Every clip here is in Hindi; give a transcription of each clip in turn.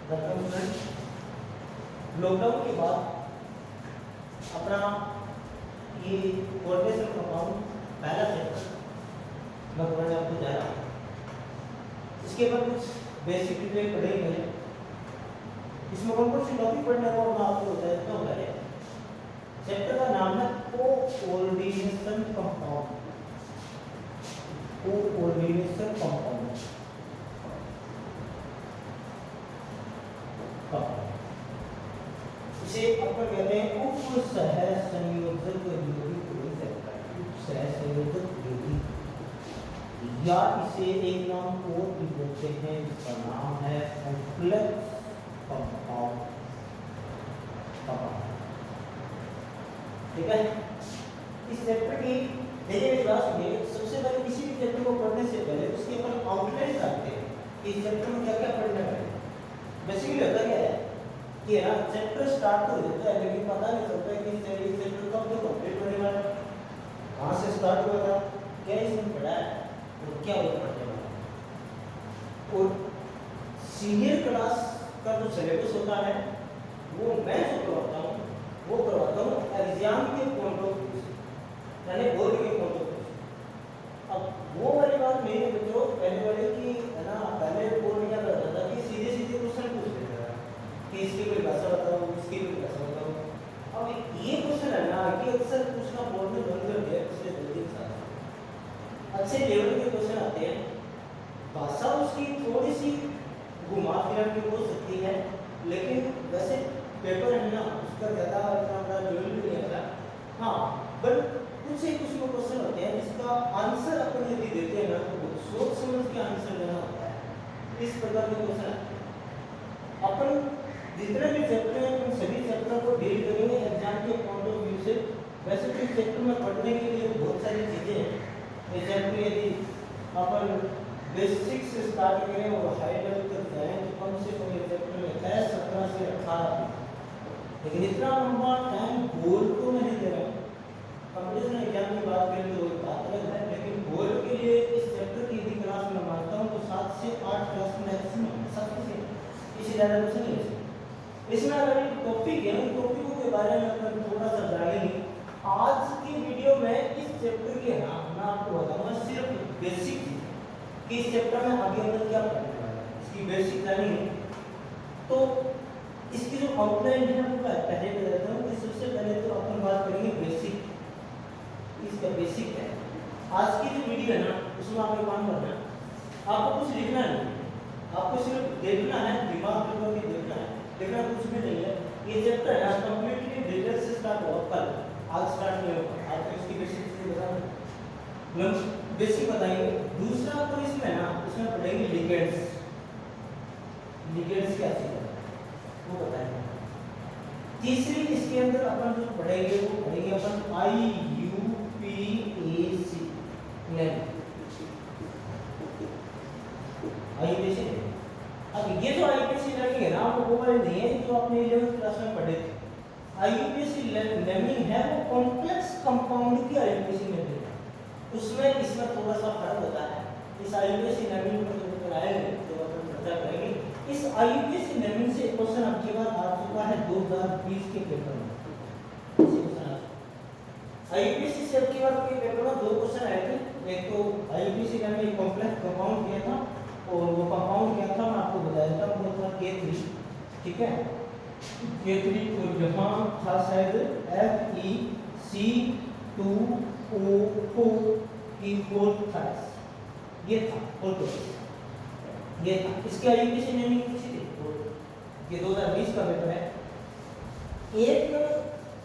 लॉकडाउन के बाद अपना ये कोऑर्डिनेशन कंपाउंड पहला चैप्टर मैं पढ़ाने आपको जा रहा हूँ। इसके बाद कुछ बेसिक डिटेल पढ़ेंगे। इसमें कौन कौन सी टॉपिक पढ़ने को मैं आपको बता देता हूँ। पहले चैप्टर का नाम है कोऑर्डिनेशन कंपाउंड। कोऑर्डिनेशन कंपाउंड इसे अपन कहते हैं उप सह संयोजक यौगिक। उप सह संयोजक यौगिक या इसे एक नाम और भी बोलते हैं जिसका नाम है कॉम्प्लेक्स कंपाउंड। ठीक है। इस चैप्टर की मेरे क्लास में सबसे पहले किसी भी चैप्टर को पढ़ने से पहले उसके अपन आउटलाइन करते हैं कि इस चैप्टर में क्या क्या पढ़ना है। बेसिकली होता क्या है कि है ना चैप्टर स्टार्ट तो होता है लेकिन पता नहीं चलता है कि चैप्टर कब तक कंप्लीट होने वाला है, कहाँ से स्टार्ट हुआ था, क्या इसमें पढ़ा है और क्या वो पढ़ने वाला है। और सीनियर क्लास का जो सिलेबस होता है वो मैं जो करवाता हूँ वो करवाता हूँ एग्जाम के पॉइंट ऑफ व्यू से, यानी बोर्ड के पॉइंट ऑफ व्यू से। अब वो वाली बात मेरी मित्रों पहले वाले की है ना, पहले बोर्ड क्या करता था कि सीधे सीधे क्वेश्चन पूछ लेता था कि इसकी कोई भाषा बताओ, इसकी कोई भाषा बताओ। अब ये क्वेश्चन है ना कि अक्सर पूछना बोर्ड में बंद कर दिया पिछले 2 दिन साल। अच्छे लेवल के क्वेश्चन आते हैं, भाषा उसकी थोड़ी सी घुमा फिरा के हो सकती है लेकिन वैसे पेपर है ना उसका ज़्यादा इतना बड़ा लेवल भी नहीं आता। हाँ बट कुछ ही कुछ क्वेश्चन होते हैं जिसका आंसर अपन यदि देते हैं ना तो सोच समझ के आंसर देना होता है। इस प्रकार के क्वेश्चन अपन जितने भी चैप्टर हैं उन सभी चैप्टर को डील करेंगे एग्जाम के पॉइंट ऑफ व्यू से। वैसे तो इस चैप्टर में पढ़ने के लिए बहुत सारी चीज़ें हैं। इस चैप्टर यदि अपन बेसिक से स्टार्ट करें और हाई लेवल तक जाएं तो कम से कम ये चैप्टर में 17 से 18, लेकिन इतना लंबा टाइम बोर्ड को नहीं दे रहा हूँ। कंपटीशन एग्जाम की बात करें तो बात अलग है, लेकिन बोर्ड के लिए इस चैप्टर की यदि क्लास में मानता हूँ तो 7 से 8 क्लास मैक्सिमम, सबसे इससे ज़्यादा कुछ नहीं है। इसमें अगर एक टॉपिक है उन टॉपिकों के बारे में अपन थोड़ा सा जानेंगे। आज की वीडियो में इस चैप्टर के नाम मैं आपको बताऊंगा सिर्फ बेसिक कि इस चैप्टर में आगे अंदर क्या पढ़ने वाला है, इसकी बेसिक जानेंगे। तो इसकी जो आउटलाइन है वो पहले बताता हूँ कि सबसे पहले तो अपन बात करेंगे बेसिक, इसका बेसिक है। आज की जो वीडियो है ना उसमें आपको काम करना है, आपको कुछ लिखना नहीं, आपको सिर्फ देखना है, दिमाग में करके देखना है, देखना कुछ भी नहीं है। ये चैप्टर है ना कंप्लीटली डिटेल से स्टार्ट हुआ कल, आज स्टार्ट नहीं होगा। आज तो इसकी बेसिक चीजें बताना, बेसिक बताएंगे। दूसरा तो इसमें ना इसमें पढ़ेंगे लिगेंड्स। लिगेंड्स क्या चीज है वो बताएंगे। तीसरी इसके अंदर अपन जो पढ़ेंगे वो पढ़ेंगे अपन IUPAC IUPAC। अब ये जो IUPAC लर्निंग है ना वो वाले नहीं है जो आपने 11th क्लास में पढ़े थे। IUPAC लर्निंग है वो कॉम्प्लेक्स कंपाउंड की IUPAC लर्निंग है, उसमें इसमें थोड़ा सा फर्क होता है। इस IUPAC लर्निंग पर जो कराएंगे तो अपन चर्चा करेंगे। इस IUPAC लर्निंग से क्वेश्चन आपके पास आ चुका है 2020 के पेपर में। IUPAC से आपके बाद के पेपर में 2 क्वेश्चन आए थे। एक तो IUPAC लर्निंग कॉम्प्लेक्स कंपाउंड दिया था और वो कंपाउंड क्या था मैं आपको बताया था, वो था K3। ठीक है, K3 और यहाँ था शायद FeC2O4 ये था ये था। इसके IUPAC लर्निंग पूछी थी, ये 2020 का पेपर है। एक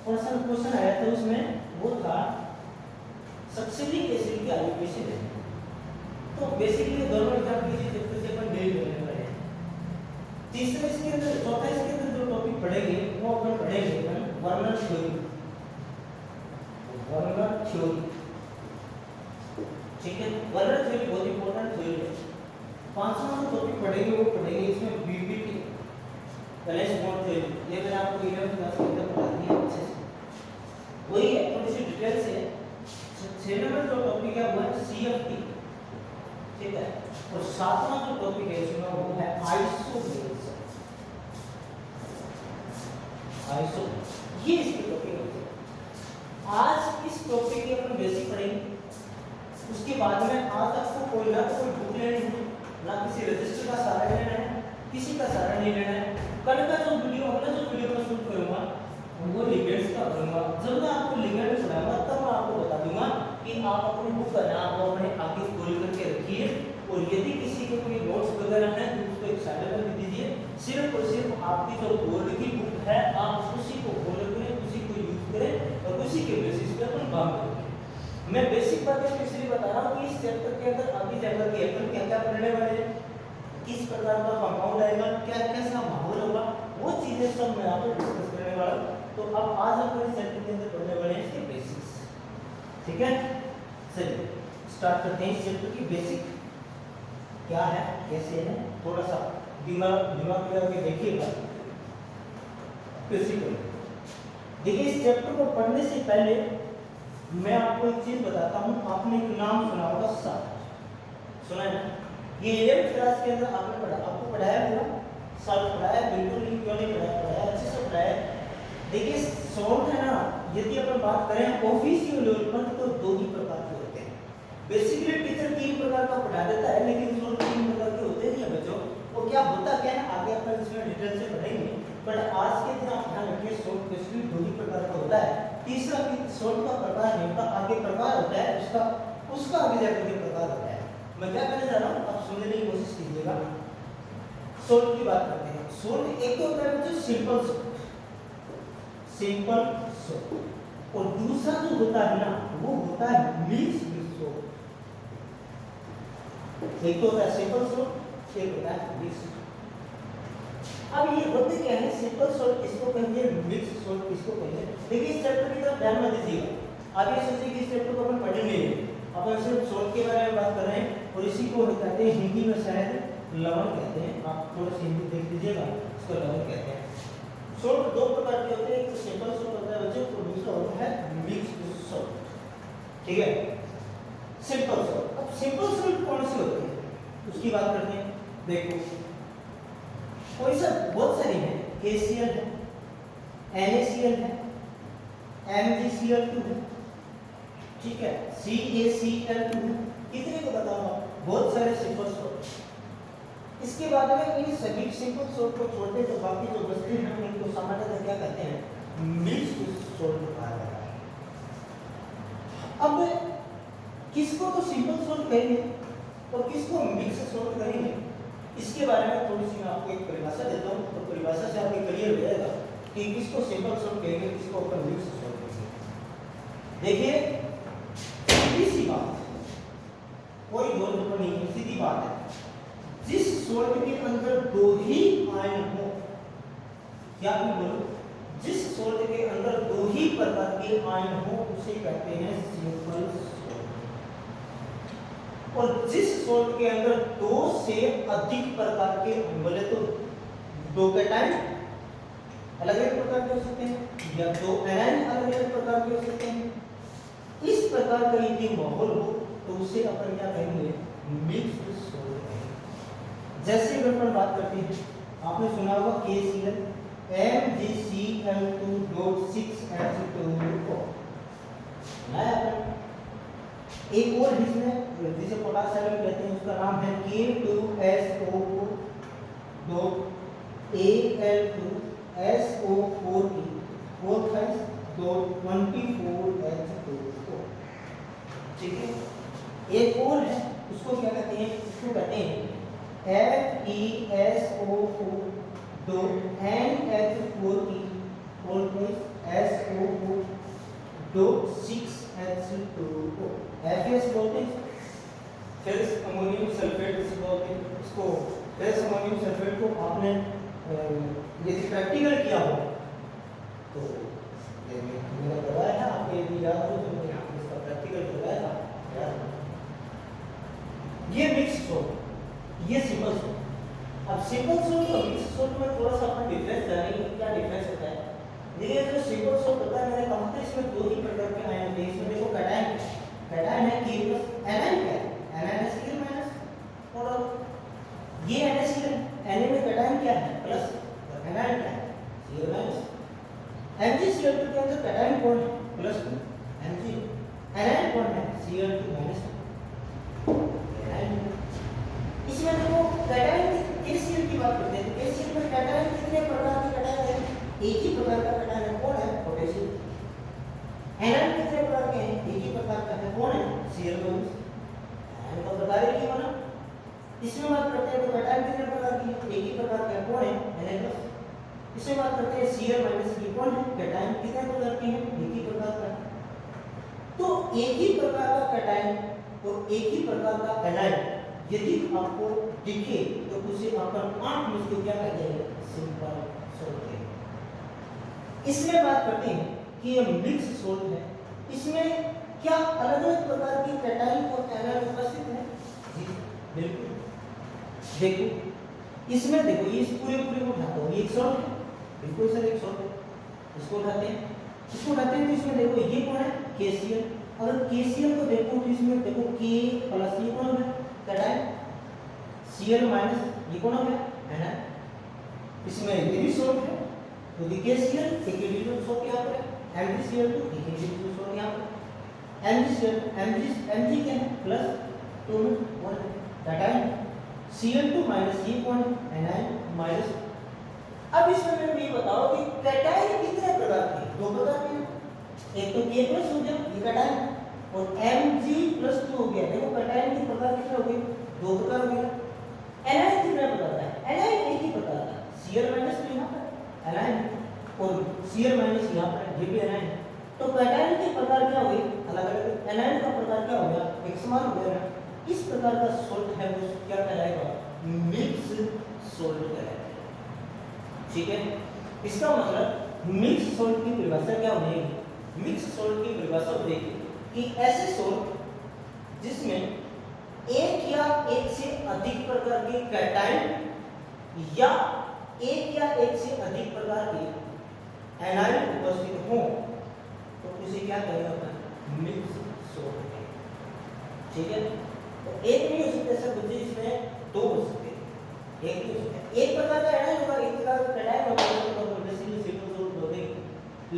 क्वेश्चन आया था उसमें वो था सक्सेनिक एसिड की IUPAC लर्निंग। तो बेसिकली दोनों एग्जाम किसी चैप्टर से अपन डील करने वाले हैं। तीसरा इसके अंदर, चौथा इसके अंदर जो टॉपिक पढ़ेंगे वो अपन पढ़ेंगे वर्नर थ्योरी। वर्नर थ्योरी, ठीक है, वर्नर थ्योरी बहुत इंपॉर्टेंट थ्योरी है। पांचवा जो टॉपिक पढ़ेंगे वो पढ़ेंगे इसमें BBT बैलेंस बॉन्ड थ्योरी। ये मैंने आपको 11th क्लास के अंदर पढ़ा दिया अच्छे से, वही है थोड़ी सी डिटेल से। 6 नंबर जो टॉपिक है वो है CFT, ठीक है, और 7वां जो टॉपिक है इसमें वो है आइसोमेर्स। आइसो, ये इसकी टॉपिक होती है। आज इस टॉपिक की अपन बेसिक पढ़ेंगे, उसके बाद में आज आपको कोई ना तो कोई बुक लेनी है, ना किसी रजिस्टर का सहारा लेना है, किसी का सहारा नहीं लेना है। कल का जो वीडियो अगला जो वीडियो मैं शूट करूंगा वो लिगेंड्स का करूंगा। जब मैं आपको लिगेंड्स पढ़ाऊंगा तब मैं आपको बता दूंगा कि आप अपनी बुक का नाम वो अपने आगे खोल करके रखिए, और यदि किसी के कोई नोट्स वगैरह हैं तो उसको एक साइड पर लिख दीजिए। सिर्फ और सिर्फ आपकी जो बोर्ड की बुक है आप उसी को फॉलो करें, उसी को यूज करें और उसी के बेसिस पे अपन काम करें। मैं बेसिक बातें इसलिए बता रहा हूँ कि इस चैप्टर के अंदर आगे चैप्टर के अपन क्या क्या पढ़ने वाले हैं, किस प्रकार का कंपाउंड आएगा, क्या कैसा माहौल होगा, वो चीजें सब मैं आपको डिस्कस करने वाला हूँ। तो अब आज हम इस चैप्टर के अंदर पढ़ने वाले हैं इसके बेसिक्स। ठीक है, चलिए स्टार्ट करते हैं। इस चैप्टर की बेसिक क्या है, कैसे है, थोड़ा सा दिमाग लगा के देखिएगा। बेसिक देखिए, इस चैप्टर को पढ़ने से पहले मैं आपको एक चीज बताता हूँ। आपने एक नाम सुना होगा, साल्ट, सुना है ना? ये 11th क्लास के अंदर आपने पढ़ा, आपको पढ़ाया होगा, साल्ट पढ़ाया, बिल्कुल नहीं, क्यों नहीं पढ़ाया, पढ़ाया, अच्छे से पढ़ाया। देखिए सॉल्ट है ना, यदि अपन बात करें ऑफिशियल लेवल पर तो दो ही प्रकार के होते हैं। बेसिकली टीचर 3 प्रकार का पढ़ा देता है, लेकिन सॉल्ट 3 प्रकार के होते नहीं है बच्चों। वो क्या होता क्या है आगे अपन इसमें डिटेल से पढ़ेंगे, पर आज के दिन आप ध्यान रखिए सॉल्ट बेसिकली दो ही प्रकार का होता है। तीसरा सॉल्ट का प्रकार नहीं होता, आगे प्रकार होता है उसका आगे जाकर के प्रकार होता है। मैं क्या कहने जा रहा हूँ आप समझने की कोशिश कीजिएगा। सॉल्ट की बात करते हैं। सॉल्ट एक तो होता है बच्चों सिंपल सॉल्ट, सिंपल सॉल्ट, और दूसरा जो होता है ना वो होता है मिक्स्ड सॉल्ट। एक तो होता है सिंपल सॉल्ट, एक होता है मिक्स्ड। अब ये होते क्या है, सिंपल सॉल्ट इसको कहेंगे, मिक्स्ड सॉल्ट इसको कहेंगे। देखिए इस चैप्टर की तरफ ध्यान मत दीजिएगा। आप ये सोचिए कि इस चैप्टर को अपन पढ़ेंगे, अपन सिर्फ सॉल्ट के बारे में बात कर रहे हैं, और इसी को कहते हैं हिंदी में शायद लवण कहते हैं। आप थोड़ा सा हिंदी देख लीजिएगा, इसको लवण कहते हैं। सॉल्ट दो प्रकार के होते हैं, एक तो सिंपल सॉल्ट होता है बच्चों, और दूसरा होता है मिक्स्ड सॉल्ट। ठीक है, सिंपल सॉल्ट। अब सिंपल सॉल्ट कौन से होते हैं उसकी बात करते हैं। देखो कोई सा बहुत सारी है, KCl है, NaCl है, MgCl2 है, ठीक है, CaCl2 है। कितने को बताऊंगा, बहुत सारे सिंपल सॉल्ट। इसके बाद में इन सभी सिंपल सॉल्ट को छोड़ दे तो बाकी जो बचते हैं उनको सामान्यतः क्या कहते हैं, मिक्स्ड सॉल्ट कहा जाता है। अब किसको तो सिंपल सॉल्ट कहेंगे और किसको मिक्स्ड सॉल्ट कहेंगे, इसके बारे में थोड़ी सी मैं आपको एक परिभाषा देता हूँ, तो परिभाषा से आपको क्लियर हो जाएगा कि किसको सिंपल सॉल्ट कहेंगे, किसको अपन मिक्स्ड सॉल्ट कहेंगे। देखिए सीधी सी बात, कोई जोर नहीं है, सीधी बात है। जिस सॉल्ट के अंदर दो ही आयन हो, क्या मैं बोलूं, जिस सॉल्ट के अंदर दो ही प्रकार के आयन हो उसे कहते हैं सिंपल सॉल्ट। और जिस सॉल्ट के अंदर दो से अधिक प्रकार के बोले तो दो कैटायन अलग अलग प्रकार के हो सकते हैं, या दो एनायन अलग अलग प्रकार के हो सकते हैं, इस प्रकार का यदि माहौल हो तो उसे अपन क्या कहेंगे, मिक्स्ड सॉल्ट कहेंगे। जैसे अगर अपन बात करते हैं, आपने सुना होगा KCl MgCl2.6H2O, एक और जिसमें जिसे पोटासियम कहते हैं उसका नाम है K2SO4.Al2SO4E424H2O। ठीक है, एक और है उसको क्या कहते हैं, उसको कहते हैं FeSO4.NH4E4.SO4.6H2O, FeS बोलते हैं, फेरस अमोनियम सल्फेट जिसे बोलते हैं। इसको फेरस अमोनियम सल्फेट को आपने यदि प्रैक्टिकल किया हो तो मैंने बताया था, आपको यदि याद हो तो मैंने आपको इसका प्रैक्टिकल करवाया था, याद हो। ये मिक्स सॉल्ट, ये सिंपल सॉल्ट। अब सिंपल सॉल्ट और मिक्स सॉल्ट में थोड़ा सा अपन डिफरेंस जानेंगे, क्या डिफरेंस होता है। देखिए जो सिंपल सॉल्ट होता है, मैंने कहा था इसमें दो ही प्रकार के आयन होते हैं। इसमें देखो कैटायन है K प्लस एनायन क्या है, NaCl माइनस, और ये NaCl, Na में कैटायन क्या है प्लस, एनायन क्या है Cl माइनस। MgCl2 के अंदर कैटायन कौन है प्लस Mg, एनायन कौन है Cl2 माइनस। इसमें देखो कैटायन KCl की बात करते हैं तो KCl में कैटायन कितने प्रकार के कैटायन है, एक ही प्रकार का कैटायन है, कौन है पोटेशियम। एनायन कितने प्रकार के हैं, एक ही प्रकार का है, कौन है Cl माइनस। एनायन का प्रकार एक ही बना। इसमें बात करते हैं तो कैटायन कितने प्रकार की है, एक ही प्रकार का है, कौन है Na+। इसमें बात करते हैं Cl माइनस की, कौन है कैटायन कितने प्रकार के हैं, एक ही प्रकार का है। तो एक ही प्रकार का कैटायन और एक ही प्रकार का एनायन यदि आपको दिखे तो उसे अपन आंख में उसको क्या कहते हैं, सिंपल सोल्ट कहते हैं। इसमें बात करते हैं कि ये मिक्स सोल्ट है, इसमें क्या अलग अलग प्रकार की कैटायन और एनायन उपस्थित है, जी बिल्कुल। देखो इसमें देखो ये पूरे को उठाता हूँ, ये एक सोल्ट है, बिल्कुल सर एक सोल्ट है, इसको उठाते हैं तो इसमें देखो ये कौन है KCl। अगर KCl को देखो तो इसमें देखो K प्लस ये कौन है कैटायन, Cl माइनस ये कौन हो गया एनायन। इसमें ये भी सोल्ट है तो KCl एक इंडिविजुअल सोल्ट यहाँ पर है, MgCl2 एक इंडिविजुअल सोल्ट यहाँ पर, Mg क्या है प्लस 2 में कौन है कैटायन, Cl2 माइनस ये कौन है एनायन माइनस। अब इसमें मेरे को ये बताओ कि कैटायन कितने प्रकार के, दो प्रकार के, एक तो K प्लस हो गया ये कैटायन और Mg+2 हो गया। देखो कैटायन के प्रकार कितने हो गए, दो प्रकार हो गया। एनायन कितने प्रकार का है, एनायन एक ही प्रकार का, Cl माइनस तो यहाँ पर एनायन और Cl माइनस यहाँ पर ये भी एनायन। तो कैटायन के प्रकार क्या हो गए अलग अलग, एनायन का प्रकार क्या हो गया एक समान हो गया। इस प्रकार का सोल्ट है वो क्या कहलाएगा, मिक्स सोल्ट कहलाएगा, ठीक है। इसका मतलब मिक्स सोल्ट की परिभाषा क्या होगी, मिक्स सोल्ट की परिभाषा देखिए कि ऐसे सोल्ट जिसमें एक या एक से अधिक प्रकार के कैटायन या एक या एक से अधिक प्रकार के एनायन उपस्थित हो तो उसे क्या कहेंगे अपन, मिक्स सोल्ट कहेंगे, ठीक है। तो एक नहीं हो सकता सब बच्चे, इसमें दो हो सकते हैं, एक नहीं हो सकता, एक प्रकार का एनायन होगा एक प्रकार का कैटायन होगा, तो बेसिकली सिंपल सोल्ट हो गई।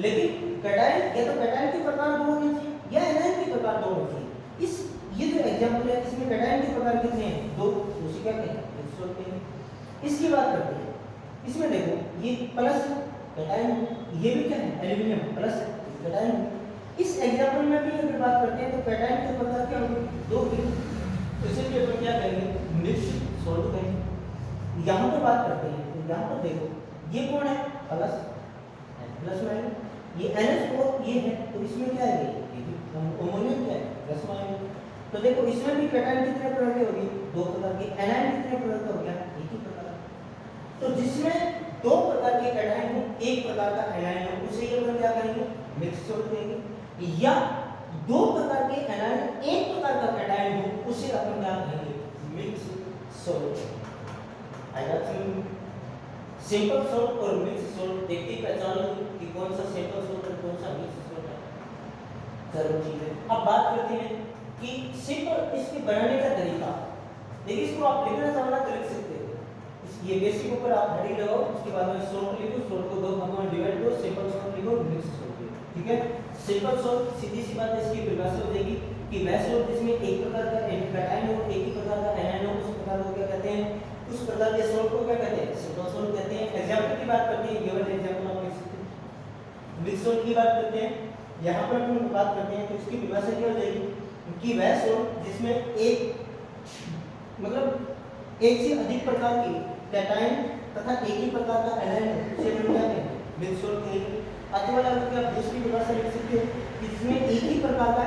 लेकिन कैटायन या तो कैटायन के प्रकार दो होने चाहिए या एनायन के प्रकार दो होने चाहिए। इस ये जो एग्जांपल है इसमें कैटायन के प्रकार कितने हैं, दो, उसे क्या कहेंगे मिक्स सोल्ट कहेंगे। इसकी बात करते हैं, इसमें देखो ये प्लस कैटायन, ये भी क्या है एल्यूमिनियम प्लस कैटायन। इस एग्जांपल में भी अगर बात करते हैं तो कैटायन के प्रकार क्या होंगे, दो होंगे, तो इसे भी अपन क्या कहेंगे मिक्स सोल्ट कहेंगे। यहाँ पर बात करते हैं तो यहाँ पर देखो ये कौन है प्लस प्लस माइनस, ये NH4 ये है तो इसमें क्या है ये अमोनियम क्या है प्लस माइनस। तो देखो इसमें भी कैटायन कितने प्रकार के होगी, दो प्रकार के, एनायन कितने प्रकार का हो गया एक ही प्रकार। तो जिसमें दो प्रकार के कैटायन हो एक प्रकार का एनायन हो उसे अपन क्या कहेंगे मिक्स सोल्ट कहेंगे, या दो प्रकार के एनायन एक प्रकार का कैटायन हो उसे अपन क्या कहेंगे मिक्स सोल्ट। सिंपल सोल्ट और मिक्स सोल्ट देखते ही पहचान लो कि कौन सा सिंपल सोल्ट और कौन सा मिक्स सोल्ट है, जरूर चीज है। अब बात करते हैं कि सिंपल इसके बनाने का तरीका, देखिए इसको आप लिखना चाहना तो लिख सकते हो, ये बेसिक ऊपर आप हेडिंग लगाओ, उसके बाद में सोल्ट लिखो, सोल्ट को दो भागों में डिवाइड करो, सिंपल सोल्ट लिखो मिक्स सोल्ट लिखो, ठीक है। सिंपल सोल्ट सीधी सी बात है, इसकी परिभाषा हो जाएगी कि वह सोल्ट जिसमें एक प्रकार का कैटायन हो एक ही प्रकार का एनायन हो उस प्रकार को क्या कहते हैं, उस प्रकार के सोल्ट को क्या कहते हैं सिंपल सोल्ट कहते हैं। एग्जांपल की बात करते हैं, गिवन एग्जांपल आप लिख सकते हैं। मिक्स सोल्ट की बात करते हैं, यहाँ पर हम बात करते हैं तो इसकी परिभाषा क्या हो जाएगी कि वह सोल्ट जिसमें एक मतलब एक से अधिक प्रकार की कैटायन तथा एक ही प्रकार का एनायन है उसे हम क्या कहेंगे मिक्स सोल्ट कहेंगे। अथवा आप दूसरी परिभाषा लिख सकते हो कि जिसमें एक ही प्रकार का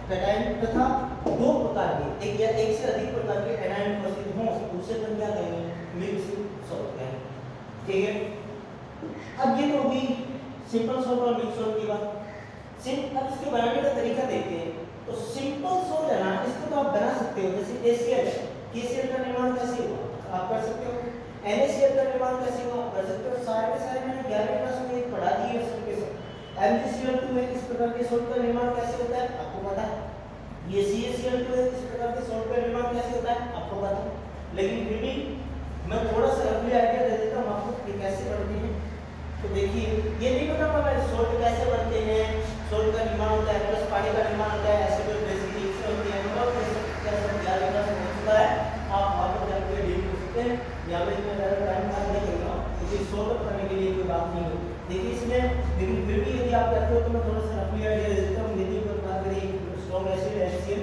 कैटायन तथा दो प्रकार के एक या एक से अधिक प्रकार के एनायन उपस्थित हों उसे हम क्या कहेंगे मिक्स सोल्ट कहेंगे, ठीक है। अब ये तो होगी सिंपल सोल्ट और मिक्स सोल्ट की बात। अब इसके बनाने का तरीका देखते हैं। तो सिंपल सोल्ट है ना, इसको तो आप बना सकते हो, जैसे HCl KCl का निर्माण कैसे हुआ आप कर सकते हो, NaCl का निर्माण कैसे हुआ आप कर सकते हो, सारे के सारे मैंने 11वीं क्लास में पढ़ा दिए हैं सबके सब। MgCl2 में किस प्रकार के सोल्ट का निर्माण कैसे होता है आपको पता है, ये CaCl2 है किस प्रकार के सोल्ट का निर्माण कैसे होता है आपको पता है, लेकिन फिर भी मैं थोड़ा सा रफली आइडिया दे देता हूँ आपको कि कैसे करते हैं। तो देखिए ये नहीं पता हमारा सोल्ट सॉल्व करने के लिए कोई बात नहीं है। देखिए इसमें लेकिन फिर भी यदि आप करते हो तो मैं थोड़ा सा रफली आइडिया दे देता हूँ। यदि अगर बात करें स्ट्रॉन्ग एसिड HCl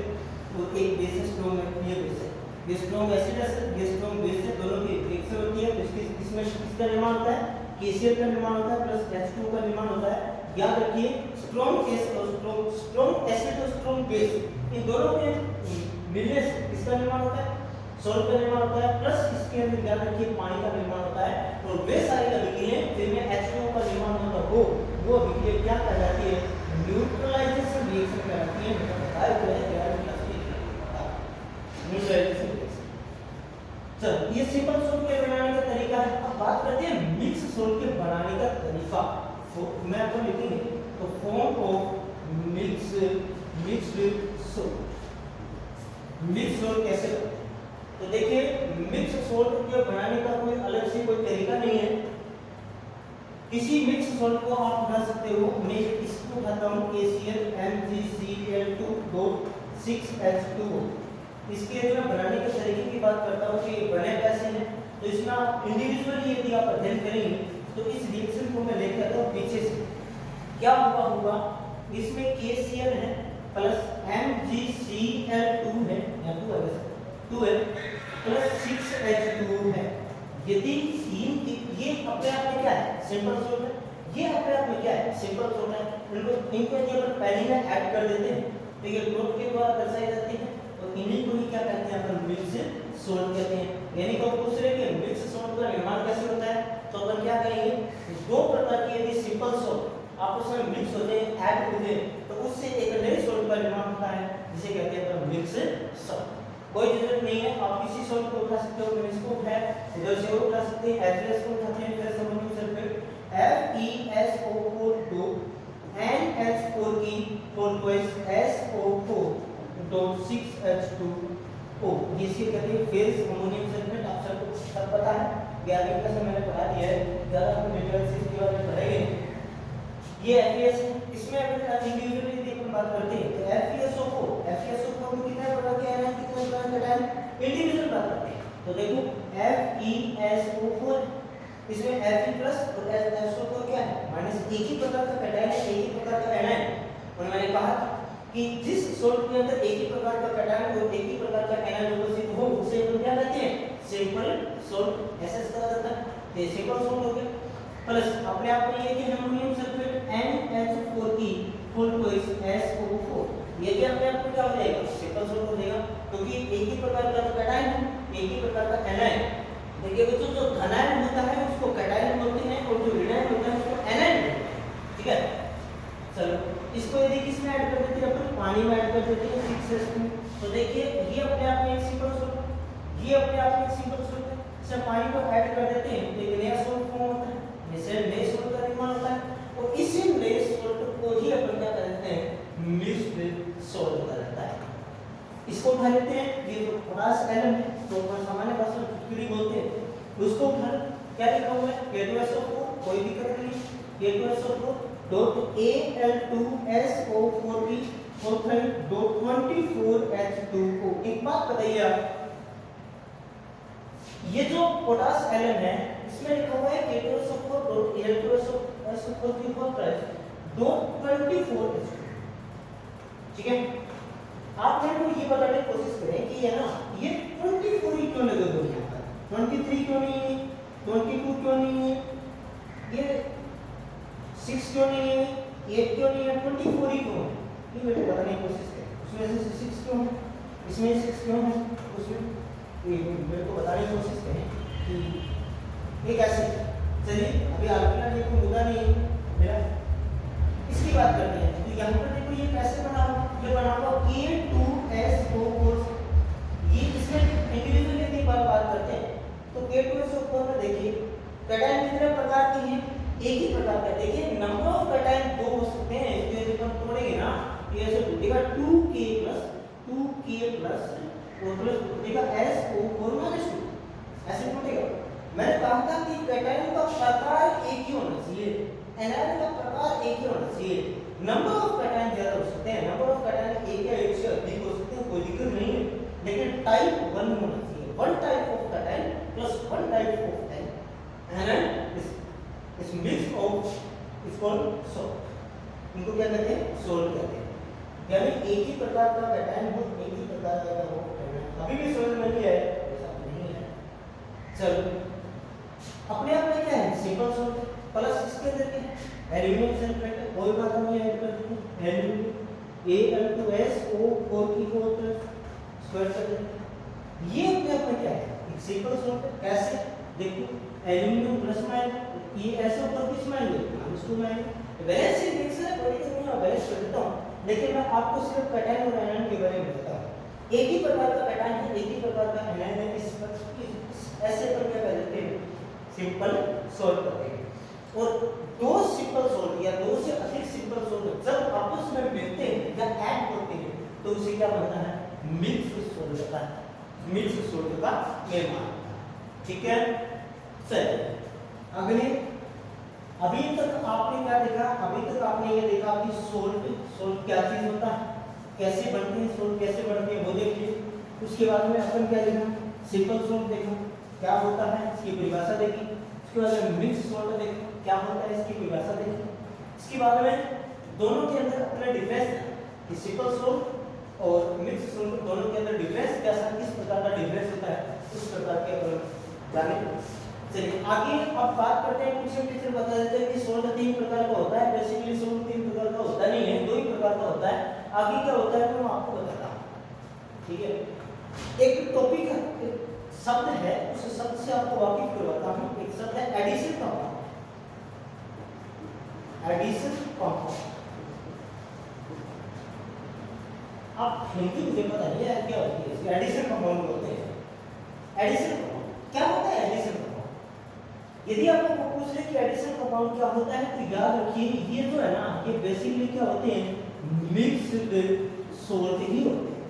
तो एक बेस है, स्ट्रॉन्ग ये बेस है, ये स्ट्रॉन्ग एसिड है, ये स्ट्रॉन्ग बेस है, दोनों की रिएक्शन होती है। तो इसमें किसका निर्माण होता है? KCl का निर्माण होता है प्लस H2 का निर्माण होता है। याद रखिए स्ट्रॉन्ग एसिड और स्ट्रॉन्ग एसिड और स्ट्रॉन्ग बेस इन दोनों के मिलने से किसका निर्माण होता है? सॉल्ट का निर्माण होता है प्लस इसके अंदर याद रखिए पानी का निर्माण होता है। और वे सारी अभिक्रियाएं जिनमें H2O का निर्माण होता हो वो अभिक्रिया क्या कहलाती है? न्यूट्रलाइजेशन रिएक्शन कहलाती है। बताया तो है यार न्यूट्रलाइजेशन रिएक्शन। चलो ये सिंपल सॉल्ट के बनाने का तरीका है। अब बात करते हैं मिक्स सॉल्ट के बनाने का तरीका। मैं आपको लिखेंगे तो फॉर्म ऑफ मिक्स्ड सॉल्ट कैसे बनता है? तो देखिए मिक्स सॉल्ट के बनाने का कोई अलग से कोई तरीका नहीं है। किसी मिक्स सॉल्ट को आप उठा सकते हो। मैं इसको उठाता हूँ KCl MgCl2.6H2O। इसके जो मैं बनाने के तरीके की बात करता हूँ कि बने कैसे हैं, तो इसमें आप इंडिविजुअली यदि आप अध्ययन करेंगे तो इस रिएक्शन को मैं लेकर आता हूँ पीछे से। क्या होगा इसमें KCl है प्लस MgCl2 है या 2 है प्लस 6H2O है। यदि ये अपने आप में क्या है? सिंपल सॉल्ट है। ये अपने आप में क्या है? सिंपल सॉल्ट है। इनको यदि अपन पहले में ऐड कर देते हैं तो ये डॉट के द्वारा दर्शाई जाती है। तो इन्हीं को ही क्या कहते हैं? अपन मिक्स सॉल्ट कहते हैं। यानी कि पूछ रहे कि मिक्स सॉल्ट का निर्माण कैसे होता है, तो अपन क्या करेंगे? दो प्रकार की यदि सिंपल सॉल्ट आपस में मिक्स होते हैं, ऐड होते हैं, तो उससे एक नए सॉल्ट का निर्माण होता है जिसे कहते हैं मिक्स सॉल्ट। कोई जरूरत नहीं है, आप किसी सॉल्ट को उठा सकते हो। मैंने इसको उठाया, इधर से उठा सकते हैं, FeS को उठाते हैं, फिर अमोनियम सल्फेट FeSO4 NH4 की 4SO4.6H2O जिसे कहते हैं फेस अमोनियम सल्फेट। आप सबको सब पता है, 11वीं क्लास में मैंने पढ़ा दिया है, ज़्यादा हम मेटेरियल के बारे में पढ़ेंगे। ये FeS है। इसमें अगर इंडिविजुअली यदि अपन बात करते हैं तो FeSO4 में कितने प्रकार के आयन, कितने प्रकार के आयन इंडिविजुअल बात करते हैं। तो देखो FeSO4 इसमें Fe प्लस और SO4 क्या है? माइनस। एक ही प्रकार का कैटायन है, एक ही प्रकार का आयन है। और मैंने कहा कि जिस सॉल्ट के अंदर एक ही प्रकार का कैटायन और एक ही प्रकार का आयन उपस्थित हो उसे हम क्या कहते हैं? Simple salt. ऐसे कहा जाता है। ये सिंपल सॉल्ट हो गया। प्लस अपने आप में ये कि अमोनियम सल्फेट NH4 की 4SO4 ये भी अपने आप में क्या हो जाएगा? सिंपल सॉल्ट हो जाएगा, क्योंकि एक ही प्रकार का कैटायन है, एक ही प्रकार का एनायन। देखिए बच्चों जो धनायन होता है उसको कैटायन बोलते हैं और जो ऋणायन होता है उसको एनायन बोलते हैं। ठीक है, चलो इसको यदि किसमें ऐड कर देते हैं? अपन पानी में ऐड कर देते हैं 6H2। तो देखिए ये अपने आप में एक सिंपल सॉल्ट, ये अपने आप में एक सिंपल सॉल्ट है। जब पानी को ऐड कर देते हैं तो एक नया सॉल्ट फॉर्म होता है, जिससे नए सॉल्ट का निर्माण होता है। और इसी नए सॉल्ट को ही अपन क्या कहते हैं? मिक्स्ड सॉल्ट कहा जाता है। इसको उठा लेते हैं, ये तो पोटास आयन है तो सामान्य भाषा में फिटकरी बोलते हैं। उसको उठा क्या लिखा हुआ है? K2SO4, कोई दिक्कत नहीं, K2SO4.Al2SO4 की 4.24H2O। एक बात बताइए आप, ये जो पोटास आयन है इसमें लिखा हुआ है K2SO4.Al2SO4 की 4.24H2। ठीक है, आप मेरे को ये बताने की कोशिश करें कि ये ना ये 24 ही क्यों लगे हुए हैं? 23 क्यों नहीं है? 22 क्यों नहीं है? ये 6 क्यों नहीं है? 8 क्यों नहीं है? 24 ही क्यों है? ये मेरे को बताने की कोशिश करें। उसमें से 6 क्यों है? इसमें 6 क्यों है? उसमें ये मेरे को बताने की कोशिश करें कि ये कैसे। चलिए अभी आलपना ये कोई मुद्दा नहीं है मेरा, इसकी बात करते हैं। तो यहाँ पर देखो ये कैसे बना, ये बना हुआ K2SO4। ये इसमें इंडिविजुअली यदि बात करते हैं तो K2SO4 में देखिए कैटायन कितने प्रकार के हैं? एक ही प्रकार का। देखिए नंबर ऑफ कैटायन दो हो सकते हैं, इसको यदि हम तोड़ेंगे ना तो ऐसे टूटेगा 2K प्लस और प्लस टूटेगा SO4 -2 ऐसे टूटेगा। मैंने कहा था कि कैटायन का प्रकार एक ही होना चाहिए, एनायन का प्रकार एक ही होना चाहिए। नंबर ऑफ कैटायन ज्यादा हो सकते हैं, नंबर ऑफ कैटायन एक या एक से अधिक हो सकते हैं, कोई दिक्कत नहीं है, लेकिन टाइप 1 होना चाहिए। One type of cation plus one type of anion एक ही प्रकार का कैटायन हो, एक ही प्रकार का वो कैटायन। अभी भी समझ में नहीं आया? ऐसा नहीं है। चलो अपने आप में क्या है, सिंपल सॉल्ट प्लस इसके अंदर क्या है, एल्यूमिनियम सल्फेट, कोई बात नहीं ऐड कर देते एल्यूमिनियम Al2SO4 की 4 प्लस स्क्वायर कर देते। ये अपने आप में क्या है, एक सिंपल सॉल्ट है। कैसे देखो, एल्यूमिनियम प्लस माइनस, ये ऐसे ऊपर किस माइनस -2 माइनस बैलेंस रिएक्शन है, बड़ी तो मैं बैलेंस कर देता हूं, लेकिन मैं आपको सिर्फ कैटायन और एनायन के बारे में बताता हूं। एक ही प्रकार का कैटायन है, एक ही प्रकार का एनायन है, इस पर ऐसे पर क्या कर देते हैं, सिंपल सॉल्ट करते हैं। और दो सिंपल सॉल्ट या दो से अधिक सिंपल सॉल्ट जब आपस में मिलते हैं या ऐड होते हैं तो उसे क्या बनता है, मिक्स सॉल्ट का, मिक्स सॉल्ट का निर्माण। ठीक है, चलिए अगले। अभी तक आपने क्या देखा, अभी तक आपने ये देखा कि सोल्ट, सोल्ट क्या चीज होता है, कैसे बनते हैं सोल्ट, कैसे बनते हैं वो देखिए। उसके बाद में अपन क्या देखा, सिंपल सोल्ट देखा क्या होता है, इसकी परिभाषा देखी। उसके बाद में मिक्स सोल्ट देखा क्या होता है, इसकी परिभाषा देखी। इसके बाद में दोनों के अंदर अपना डिफरेंस है, सिंपल सोल्ट और मिक्स सोल्ट दोनों के अंदर डिफरेंस कैसा, किस प्रकार का डिफरेंस होता है, उस प्रकार के अपन जाने। चलिए आगे अब बात करते हैं, कुछ टीचर बता देते हैं कि सोल्ट 3 प्रकार का होता है। बेसिकली सोल्ट 3 प्रकार का होता नहीं है, 2 ही प्रकार का होता है। आगे क्या होता है तो मैं आपको बताता हूं। ठीक है, एक टॉपिक है, शब्द है, उस शब्द से आपको वाकिफ करवाता हूं। एक शब्द है एडिशन कंपाउंड, एडिशन कंपाउंड। आप हिंदी मुझे पता नहीं है क्या होती है, इसके एडिशन कंपाउंड होते हैं। एडिशन कंपाउंड क्या होता है, एडिशन कंपाउंड यदि आपको पूछ ले कि एडिशन कंपाउंड क्या होता है तो याद रखिए ये जो है ना, ये बेसिकली क्या होते हैं, मिक्स्ड सोल्ट ही होते हैं,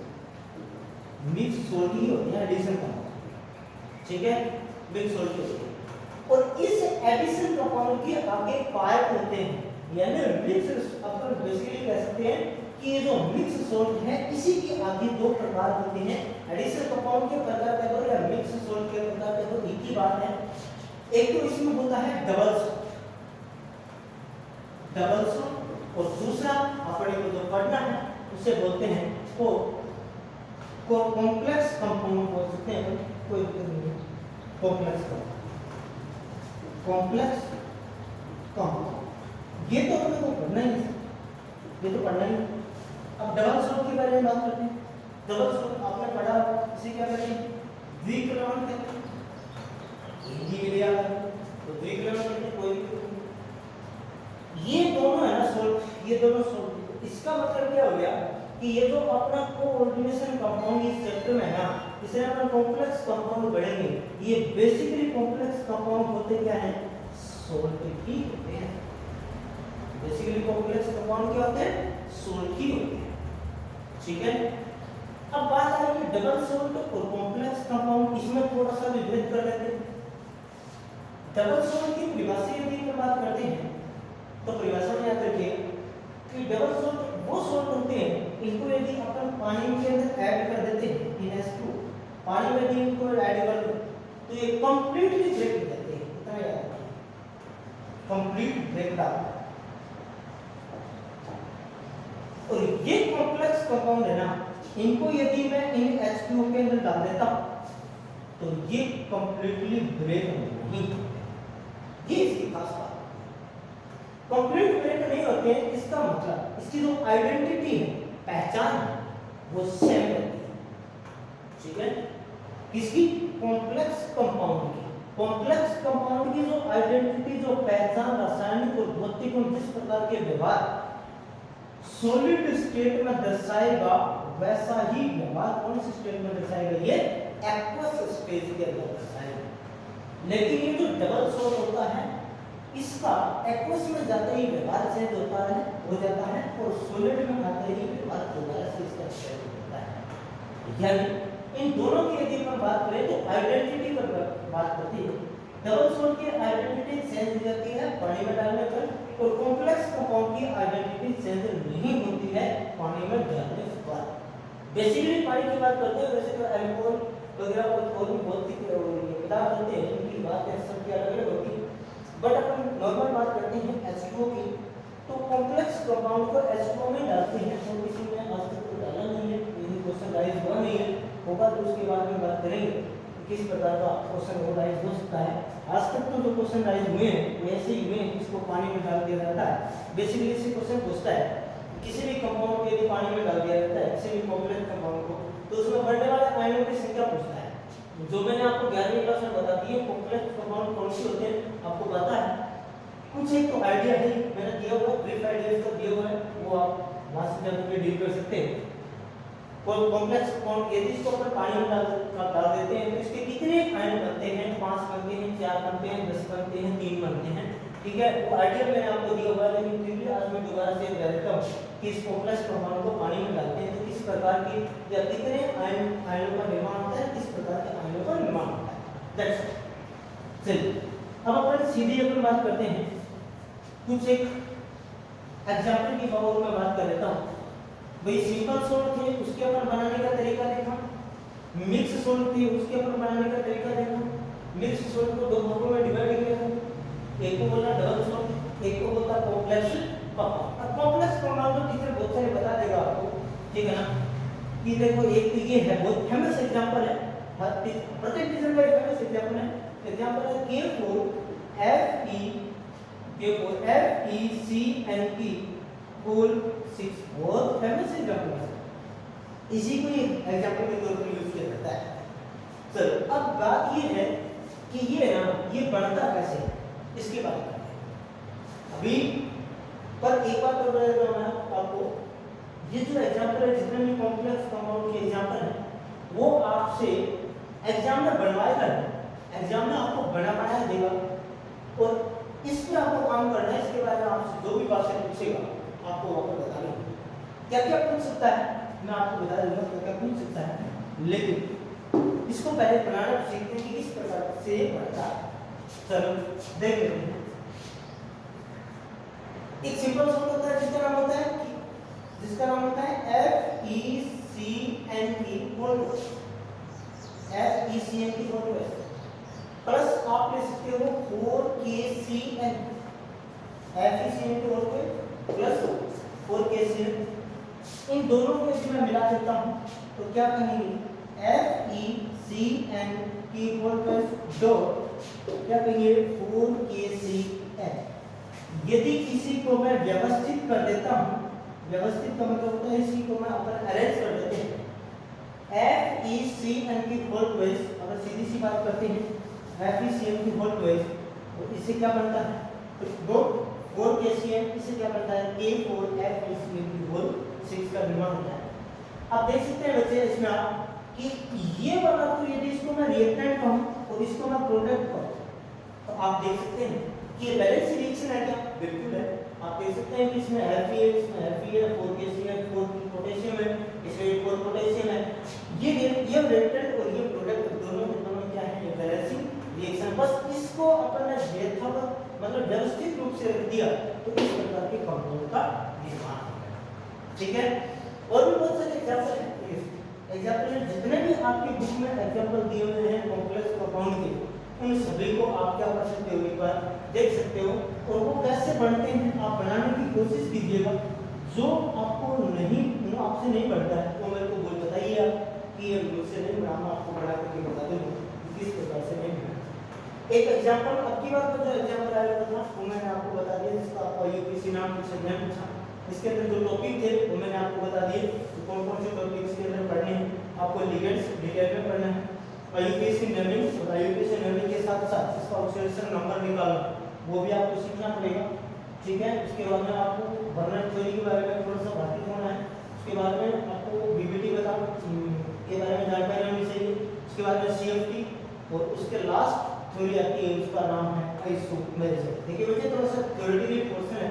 मिक्स सोल्ट ही होते हैं एडिशन कंपाउंड। ठीक है, मिक्स सोल्ट होते हैं। और इस एडिशन कंपाउंड के आगे पार्ट होते हैं, यानी मिक्स, अपन बेसिकली कह सकते हैं कि ये जो मिक्स सोल्ट है इसी के आगे 2 प्रकार होते हैं। एडिशन कंपाउंड के प्रकार कह दो या मिक्स सोल्ट के प्रकार कह दो, एक ही बात है। एक तो इसमें होता है डबल सोल्ट, डबल सोल्ट, और दूसरा अपने को जो पढ़ना है उसे बोलते हैं को कॉम्प्लेक्स कंपाउंड बोल सकते हैं, कोई दिक्कत नहीं है, कॉम्प्लेक्स कंपाउंड, कॉम्प्लेक्स कंपाउंड। ये तो अपने को पढ़ना ही है, ये तो पढ़ना ही। अब डबल सोल्ट के बारे में बात करते हैं। डबल सोल्ट आपने पढ़ा, इसे क्या कहते हैं, द्विकलवन कहते हैं। हिंदी में लिया तो द्विकलवन कहते हैं, कोई ये दोनों है ना सोल्ट, ये दोनों सोल्ट। इसका मतलब क्या हो गया कि ये जो अपना कोऑर्डिनेशन कंपाउंड इस चैप्टर में है ना, इसे अपन कॉम्प्लेक्स कंपाउंड पढ़ेंगे। ये बेसिकली कॉम्प्लेक्स कंपाउंड होते क्या है, सोल्ट ही होते हैं। बेसिकली कॉम्प्लेक्स कंपाउंड क्या होते हैं, सोल्ट ही होते हैं। ठीक है, अब बात आई कि डबल सोल्ट और कॉम्प्लेक्स कंपाउंड, इसमें थोड़ा सा विभेद कर लेते हैं। डबल सोल्ट की परिभाषा यदि हम बात करते हैं तो परिभाषा में याद रखिए कि डबल सोल्ट वो सोल्ट होते हैं, इनको यदि अपन पानी के अंदर ऐड कर देते हैं NH2, पानी में यदि इनको ऐड कर दो तो ये कंप्लीटली ब्रेक हो जाते हैं। इतना याद रखिए, कंप्लीट ब्रेकडाउन। और ये कॉम्प्लेक्स कंपाउंड है ना, इनको यदि मैं इन H2O के अंदर डाल देता हूं तो ये कंप्लीटली ब्रेक नहीं होते। ये इसकी खास बात, कंप्लीट ब्रेक नहीं होते हैं। इसका मतलब इसकी जो आइडेंटिटी है, पहचान है, वो सेम रहती है। ठीक है, इसकी कॉम्प्लेक्स कंपाउंड की, कॉम्प्लेक्स कंपाउंड की जो आइडेंटिटी, जो पहचान, रासायनिक और भौतिक जिस प्रकार के व्यवहार सॉलिड स्टेट में दर्शाएगा, वैसा ही व्यवहार कौन से स्टेट में दर्शाएगा, ये एक्वस स्टेज के अंदर दर्शाएगा। लेकिन ये जो डबल सोल्ट होता है, इसका एक्वस में जाते ही व्यवहार चेंज होता है, हो जाता है, और सॉलिड में आते ही व्यवहार दोबारा से इसका चेंज होता है। यानी इन दोनों की यदि हम बात करें तो आइडेंटिटी पर बात करते हैं। डबल सोल्ट की आइडेंटिटी चेंज हो जाती है पानी में डालने पर, और कॉम्प्लेक्स कंपाउंड की आइडेंटिटी चेंज नहीं होती है पानी में डालने पर। बेसिकली पानी की बात करते हैं, वैसे तो अल्कोहल वगैरह और भी बहुत सी पदार्थ होते हैं, इनकी बात सबकी अलग अलग होती है। बट अपन नॉर्मल बात करते हैं H2O की, तो कॉम्प्लेक्स कंपाउंड को H2O में डालते हैं, और इसी में आज तक होगा तो उसके बाद में बात करेंगे किस प्रकार का क्वेश्चन हो राइज हो सकता है। आज तक तो जो क्वेश्चन राइज हुए हैं वो ऐसे ही हुए हैं, इसको पानी में डाल दिया जाता है। बेसिकली इससे क्वेश्चन पूछता है किसी भी कंपाउंड को यदि पानी में डाल दिया जाता है, किसी भी कॉम्प्लेक्स कंपाउंड को, तो उसमें बढ़ने वाले आयनों की संख्या पूछता है। जो मैंने आपको 11वीं क्लास में बता दी है कॉम्प्लेक्स कंपाउंड कौन से होते हैं आपको पता है, कुछ एक तो आइडिया है मैंने दिया हुआ, ब्रीफ आइडिया इसका दिया हुआ है, वो आप वहां से जाकर डील कर सकते हैं। और कॉम्प्लेक्स कंपाउंड यदि इसको अपन पानी में डाल देते हैं तो इसके कितने आयन बनते हैं, 5 बनते हैं, 4 बनते हैं, 10 बनते हैं, 3 बनते हैं, ठीक है। वो आइडिया मैंने आपको दिया हुआ है, लेकिन फिर भी आज मैं दोबारा से बता देता हूं कि इस कॉम्प्लेक्स कंपाउंड को पानी में डालते हैं तो किस प्रकार की या कितने आयनों का निर्माण होता है, किस प्रकार के आयनों का निर्माण होता है। दैट्स चलिए अब अपन सीधी अपन बात करते हैं, कुछ एक एग्जांपल की पावर में बात कर लेता हूं। भाई सिंपल सोल्ट थे उसके अपन बनाने का तरीका देखा, मिक्स सोल्ट थी उसके अपन बनाने का तरीका देखा। मिक्स सोल्ट को दो भागों में डिवाइड किया था, एक को बोला डबल सोल्ट, एक को बोलता कॉम्प्लेक्स कंपाउंड। अब कॉम्प्लेक्स कंपाउंड तो टीचर बहुत सारे बता देगा आपको, ठीक है ना। कि देखो एक तो ये है बहुत फेमस एग्जांपल है, प्रत्येक टीचर का फेमस एग्जांपल है। एग्जांपल है KFECNP होल 6, बहुत फेमस एग्जांपल है, इसी को एग्जांपल के तौर पर यूज किया जाता है। चलो अब बात ये है कि ये बनता कैसे है, इसके बारे में अभी पर एक बात और बताऊंगा मैं आपको, ये जो एग्जांपल है जितने भी कॉम्प्लेक्स कंपाउंड के एग्जांपल है वो आपसे एग्जाम में बनवाएगा, एग्जाम में आपको बनाया देगा और इस पे आपको काम करना है। इसके बारे में आपसे जो भी बातें पूछेगा आपको वहां पर बताना है, क्या क्या पूछ सकता है मैं आपको बता दूंगा क्या क्या पूछ सकता है, लेकिन इसको पहले बनाना सीखते हैं कि किस प्रकार से बनता है। चलो देख लेते हैं। एक सिंपल सोल्ट होता है जिसका नाम होता है FeCNP प्लस आप ले सकते हो 4KCN, FeCNP प्लस 4KCN। इन दोनों को यदि मैं मिला देता हूं तो क्या कहेंगे FeCNP प्लस डॉट क्या कहेंगे 4KCN। यदि किसी को मैं व्यवस्थित कर देता हूं, व्यवस्थित का मतलब होता है इसी को मैं अपन अरेंज कर देते हैं, FeCNP अगर सीधी सी बात करते हैं FeCNP तो इससे क्या बनता है, तो 4KCN, इससे क्या बनता है K4FeCNP 6 का निर्माण होता है। अब देख सकते हैं बच्चे इसमें आप कि ये वाला तो यदि इसको मैं रिएक्टेंट कहूं और इसको मैं प्रोडक्ट कहूं तो आप देख सकते हैं कि ये बैलेंस रिएक्शन है क्या, बिल्कुल है। आप देख सकते हैं कि इसमें Fe है, इसमें Fe है, 4KCN 4 पोटेशियम है, इसमें 4 पोटेशियम है। ये रिएक्टेंट और ये प्रोडक्ट दोनों के दोनों क्या है, ये बैलेंसिंग रिएक्शन। बस इसको अपन ने यथावत मतलब व्यवस्थित रूप से रख दिया तो इस प्रकार के कंपाउंड का निर्माण होगा, ठीक है। और भी बहुत सारे एग्जांपल हैं, एग्जांपल जितने भी आपकी बुक में एग्जांपल दिए हुए हैं कॉम्प्लेक्स कंपाउंड के, उन सभी को आप क्या कर सकते हो, एक बार देख सकते हो और वो कैसे बनते हैं आप बनाने की कोशिश कीजिएगा। जो आपको आपसे नहीं बनता है वो मेरे को बोल बताइए आप कि ये मुझसे नहीं बना, मैं आपको बना करके बता दूंगा किस प्रकार से नहीं बना। एक एग्जांपल अब की बात जो एग्जांपल आया था वो मैंने आपको बता दिया, जिसका आपका यूपीएससी नाम पूछा मैं पूछा, इसके अंदर जो टॉपिक थे वो मैंने आपको बता दिए कौन कौन से टॉपिक इसके अंदर पढ़ने हैं। आपको लिगेंड्स डिटेल में पढ़ना है, आईयूपीएसी नेमिंग और आईयूपीएसी नेमिंग के साथ साथ इसका ऑक्सीडेशन नंबर निकालना वो भी आपको सीखना पड़ेगा, ठीक है। उसके बाद में आपको बर्नर थ्योरी के बारे में थोड़ा सा बातें होना है, उसके बाद में आपको बीबीटी के बारे में जानकारी होनी चाहिए, उसके बाद में सीएफटी और उसके लास्ट थ्योरी आती है उसका नाम है आइसोमेरिज्म। देखिए बच्चे थोड़ा सा थ्योरेटिकल पोर्शन है,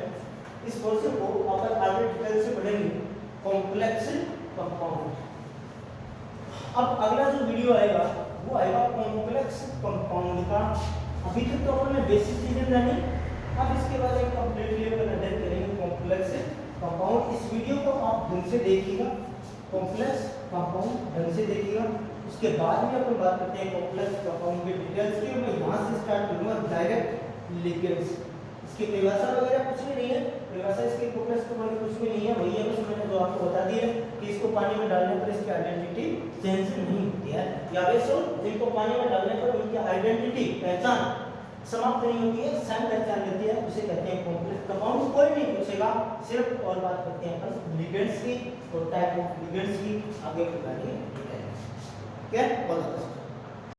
इस पोर्शन को अपन आगे डिटेल से पढ़ेंगे कॉम्प्लेक्स कंपाउंड। अब अगला जो वीडियो आएगा वो आएगा कॉम्प्लेक्स कंपाउंड का। अभी तक तो अपन ने बेसिक चीजें जानी, अब इसके बाद एक कंप्लीटली अपन अध्ययन करेंगे कॉम्प्लेक्स कंपाउंड। इस वीडियो को आप ढंग से देखिएगा, कॉम्प्लेक्स कंपाउंड ढंग से देखिएगा, उसके बाद में अपन बात करते हैं कॉम्प्लेक्स कंपाउंड के डिटेल्स की। मैं यहाँ से स्टार्ट करूँगा डायरेक्ट लिगेंड्स, इसकी परिभाषा वगैरह कुछ भी नहीं है, परिभाषा इसके कॉम्प्लेक्स कंपाउंड कुछ भी नहीं है, वही है बस मैंने जो आपको बता दी है कि इसको पानी में डालने पर इसकी आइडेंटिटी चेंज नहीं होती है, या वैसे जिनको पानी में डालने पर उनकी आइडेंटिटी पहचान समाप्त नहीं होती है, सेम पहचान रहती है, उसे कहते हैं कॉम्प्लेक्स कंपाउंड। कोई नहीं पूछेगा, सिर्फ और बात करते हैं अपन लिगेंड्स की और टाइप ऑफ लिगेंड्स की, आगे की बात है। क्या?